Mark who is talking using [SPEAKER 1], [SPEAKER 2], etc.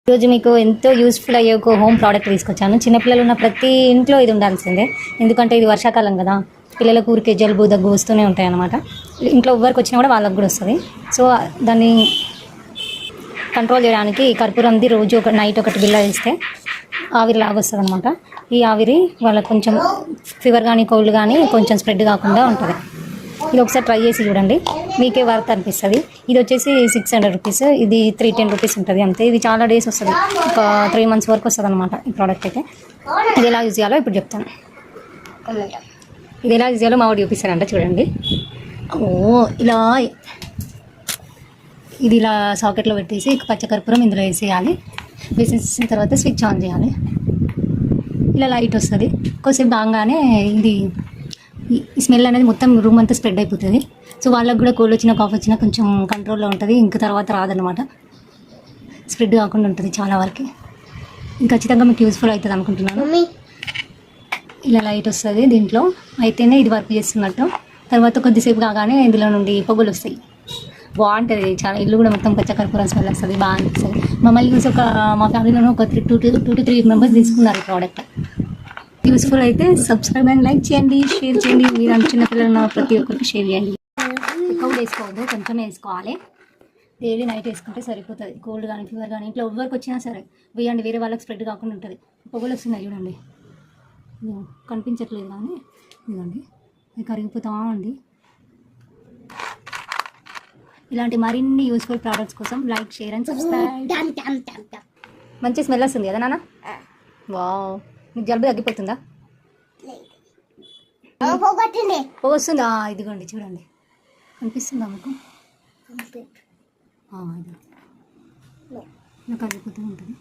[SPEAKER 1] ఈరోజు మీకు ఎంతో యూస్ఫుల్ అయ్యే ఒక హోమ్ ప్రోడక్ట్ తీసుకొచ్చాను. చిన్నపిల్లలు ఉన్న ప్రతి ఇంట్లో ఇది ఉండాల్సిందే, ఎందుకంటే ఇది వర్షాకాలం కదా. పిల్లలకు ఊరికే జలుబు దగ్గు వస్తూనే ఉంటాయి అన్నమాట. ఇంట్లో ఎవరికి వచ్చినా కూడా వాళ్ళకు కూడా వస్తుంది. సో దాన్ని కంట్రోల్ చేయడానికి కర్పూరంది రోజు నైట్ ఒకటి బిల్ల వేస్తే ఆవిరి లాగా వస్తుంది అనమాట. ఈ ఆవిరి వాళ్ళకి కొంచెం ఫీవర్ కానీ కోల్డ్ కానీ కొంచెం స్ప్రెడ్ కాకుండా ఉంటుంది. ఇది ఒకసారి ట్రై చేసి చూడండి, మీకే వర్త్ అనిపిస్తుంది. ఇది వచ్చేసి 600 రూపీస్, ఇది 310 రూపీస్ ఉంటుంది అంతే. ఇది చాలా డేస్ వస్తుంది, ఒక 3 months వరకు వస్తుంది అనమాట ఈ ప్రోడక్ట్ అయితే. ఇది ఎలా యూజ్ చేయాలో ఇప్పుడు చెప్తాను. ఇది ఎలా యూజ్ చేయాలో మా వాడు చూపిస్తారంట, చూడండి. ఇలా ఇది ఇలా సాకెట్లో పెట్టేసి పచ్చకర్పూరం ఇందులో వేసేయాలి. వేసేసిన తర్వాత స్విచ్ ఆన్ చేయాలి. ఇలా లైట్ వస్తుంది. కొద్దిసేపు కాగానే ఇది ఈ స్మెల్ అనేది మొత్తం రూమ్ అంతా స్ప్రెడ్ అయిపోతుంది. సో వాళ్ళకి కూడా కోల్డ్ వచ్చినా కాఫ్ వచ్చినా కొంచెం కంట్రోల్లో ఉంటుంది. ఇంకా తర్వాత రాదనమాట, స్ప్రెడ్ కాకుండా ఉంటుంది చాలా వరకు. ఇంకా ఖచ్చితంగా మీకు యూస్ఫుల్ అవుతుంది అనుకుంటున్నాను. ఇలా లైట్ వస్తుంది దీంట్లో అయితేనే ఇది వర్క్ చేస్తున్నట్టు. తర్వాత కొద్దిసేపు కాగానే ఇందులో నుండి పొగలు వస్తాయి. బాగుంటుంది చాలా. ఇల్లు కూడా మొత్తం పచ్చకర్పూరం స్మెల్ వస్తుంది, బాగా అనిపిస్తుంది. మమ్మల్ని చూసి మా ఫ్యామిలీలోనే ఒక 2 to 3 members తీసుకున్నారు ఈ ప్రోడక్ట్. యూస్ఫుల్ అయితే సబ్స్క్రైబ్ అండ్ లైక్ చేయండి, షేర్ చేయండి. మీరు చిన్నపిల్లలు ఉన్న ప్రతి ఒక్కరికి షేర్ చేయండి. ఎక్కువ వేసుకోవద్దు, కొంచెం వేసుకోవాలి. డైలీ నైట్ వేసుకుంటే సరిపోతుంది. కోల్డ్ కానీ ఫీవర్ కానీ ఇంట్లో ఎవరికి వచ్చినా సరే వేయండి, వేరే వాళ్ళకి స్ప్రెడ్ కాకుండా ఉంటుంది. పొగలు వస్తున్నాయి చూడండి, కనిపించట్లేదు కానీ ఇదిగోండి, అది కరిగిపోతా ఉంది. ఇలాంటి మరిన్ని యూస్ఫుల్ ప్రోడక్ట్స్ కోసం లైక్, షేర్ అండ్ సబ్స్క్రైబ్. మంచి స్మెల్ వస్తుంది కదా నాన్న? వావ్, మీకు జలుబు తగ్గిపోతుందా? వస్తుందా? ఇదిగోండి చూడండి, అనిపిస్తుందా మీకు? నాకు తగ్గిపోతూ ఉంటుంది.